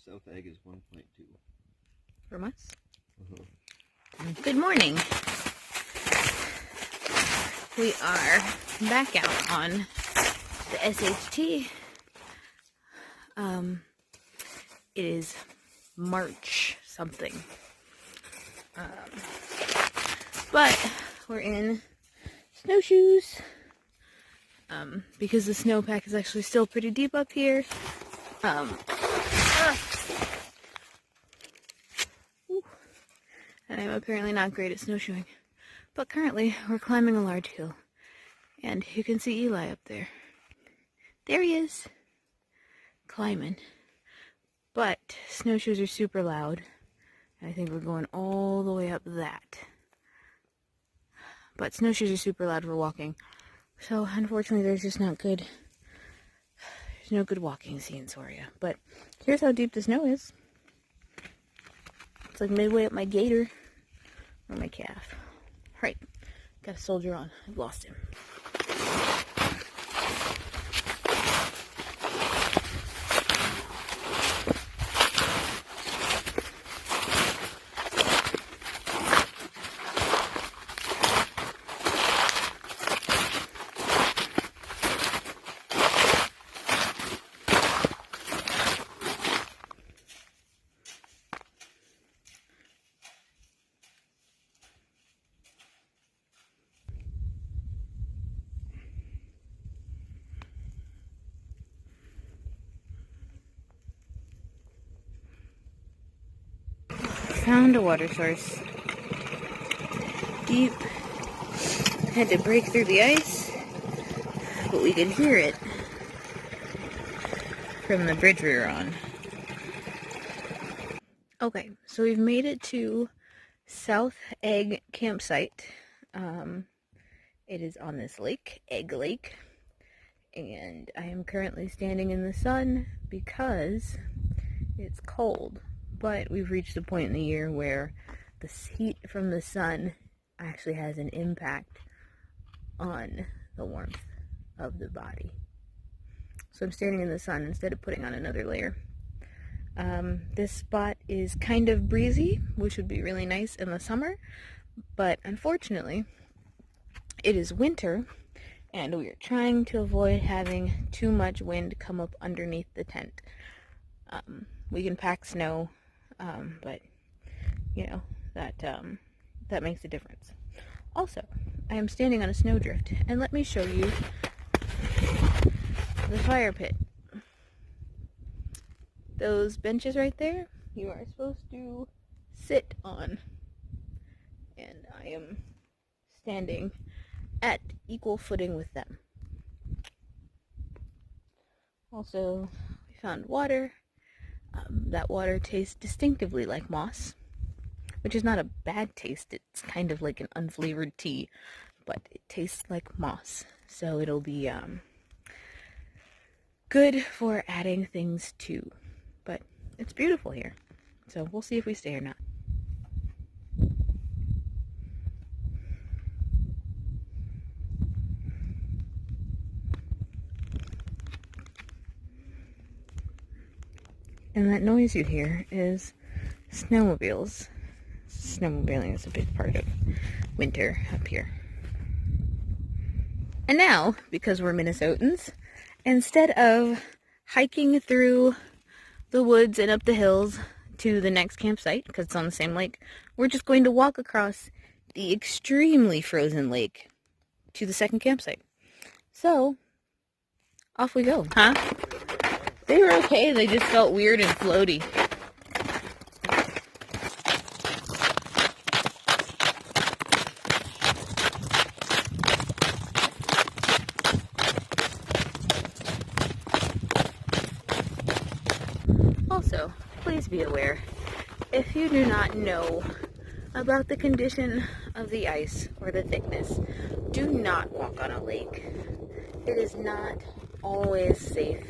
South Egge is 1.2. From us? Uh-huh. Good morning. We are back out on the SHT. It is March something. But we're in snowshoes. Because the snowpack is actually still pretty deep up here. And I'm apparently not great at snowshoeing. But currently, we're climbing a large hill. And you can see Eli up there. There he is. Climbing. But snowshoes are super loud. And I think we're going all the way up that. But snowshoes are super loud for walking. So, unfortunately, there's just not good... There's no good walking scenes for you. But here's how deep the snow is. It's like midway up my gator. Or my calf. Right. Got a soldier on. I've lost him. Found a water source. Deep. Had to break through the ice, but we could hear it from the bridge we were on. Okay, so we've made it to South Egge campsite. It is on this lake, Egge Lake, and I am currently standing in the sun because it's cold. But we've reached a point in the year where the heat from the sun actually has an impact on the warmth of the body. So I'm standing in the sun instead of putting on another layer. This spot is kind of breezy, which would be really nice in the summer. But unfortunately, it is winter, and we are trying to avoid having too much wind come up underneath the tent. We can pack snow. But, you know, that makes a difference. Also, I am standing on a snowdrift, and let me show you the fire pit. Those benches right there, you are supposed to sit on, and I am standing at equal footing with them. Also, we found water. That water tastes distinctively like moss, which is not a bad taste. It's kind of like an unflavored tea, but it tastes like moss. So it'll be good for adding things to. But it's beautiful here. So we'll see if we stay or not. And that noise you hear is snowmobiles. Snowmobiling is a big part of winter up here. And now, because we're Minnesotans, instead of hiking through the woods and up the hills to the next campsite, because it's on the same lake, we're just going to walk across the extremely frozen lake to the second campsite. So, off we go. Huh? They were okay, they just felt weird and floaty. Also, please be aware, if you do not know about the condition of the ice or the thickness, do not walk on a lake. It is not always safe.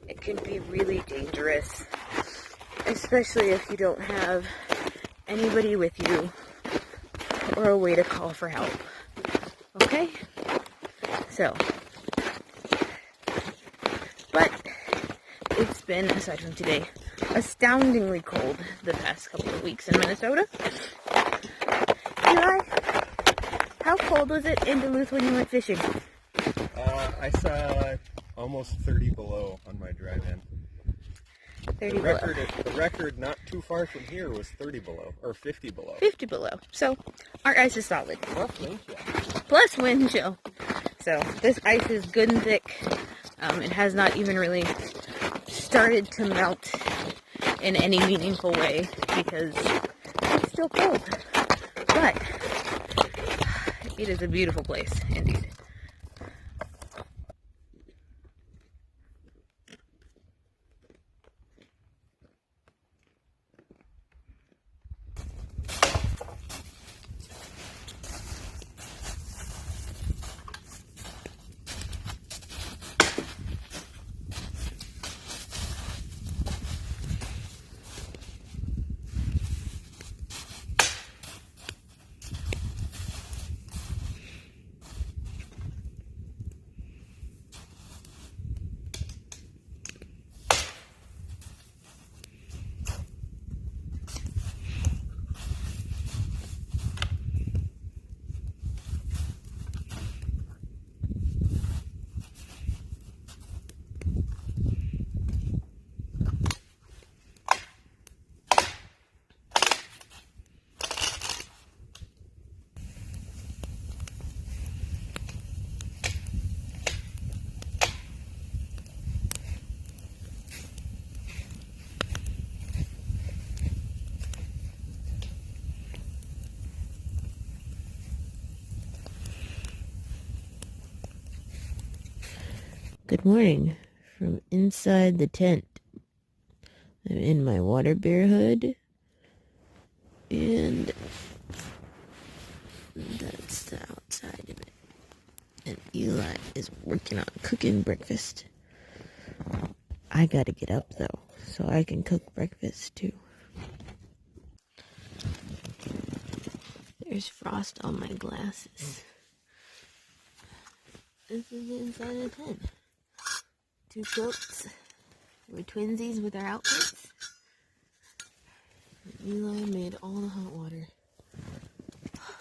It can be really dangerous, especially if you don't have anybody with you or a way to call for help. Okay? So, but it's been, aside from today, astoundingly cold the past couple of weeks in Minnesota. Eli, how cold was it in Duluth when you went fishing? I saw almost 30 below on my drive-in. 30 below. The record not too far from here was 30 below, or 50 below. 50 below. So, our ice is solid. Plus wind chill. Plus wind chill. So, this ice is good and thick. It has not even really started to melt in any meaningful way because it's still cold. But, it is a beautiful place, indeed. Good morning from inside the tent. I'm in my water bear hood, and that's the outside of it. And Eli is working on cooking breakfast. I gotta get up though, so I can cook breakfast too. There's frost on my glasses. This is inside the tent. Two quilts. We're twinsies with our outfits. And Eli made all the hot water.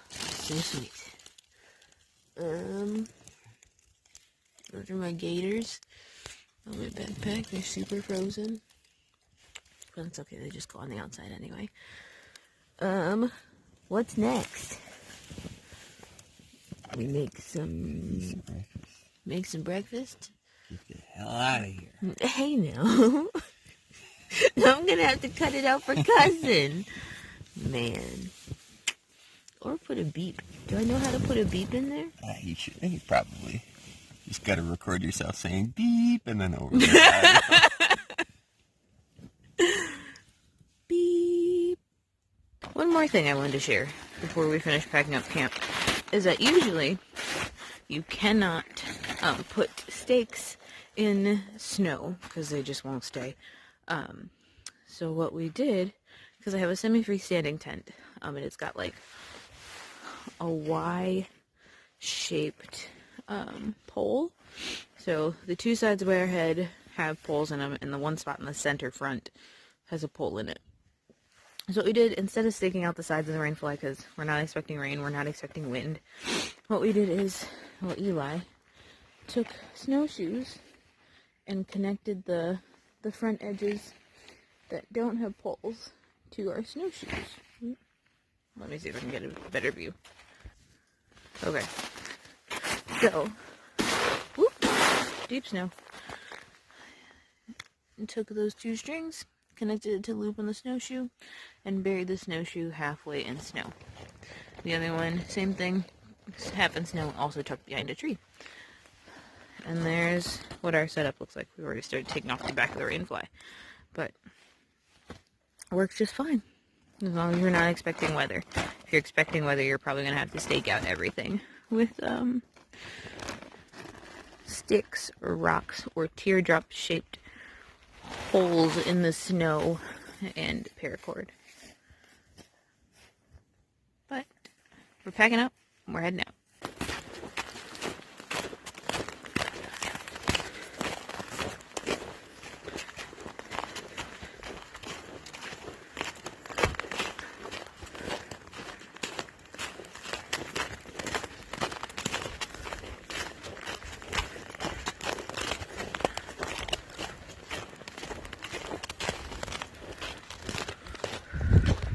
So sweet. Those are my gaiters on my backpack. They're super frozen. But it's okay, they just go on the outside anyway. What's next? We make some breakfast. Get the hell out of here. Hey now. I'm gonna have to cut it out for cousin. Man. Or put a beep. Do I know how to put a beep in there? You should. You probably. Just gotta record yourself saying beep and then over there. Beep. One more thing I wanted to share before we finish packing up camp is that usually you cannot put stakes in snow because they just won't stay. So what we did, because I have a semi-freestanding tent, and it's got like a Y-shaped pole. So the two sides of our head have poles in them, and the one spot in the center front has a pole in it. So what we did, instead of staking out the sides of the rainfly, because we're not expecting rain, we're not expecting wind, what we did is, well, Eli took snowshoes and connected the front edges that don't have poles to our snowshoes. Let me see if I can get a better view. Okay. So, whoop, deep snow. And took those two strings, connected it to the loop on the snowshoe, and buried the snowshoe halfway in snow. The other one, same thing, half in snow, also tucked behind a tree. And there's what our setup looks like. We've already started taking off the back of the rainfly. But it works just fine. As long as you're not expecting weather. If you're expecting weather, you're probably going to have to stake out everything with sticks or rocks or teardrop-shaped holes in the snow and paracord. But we're packing up. We're heading out.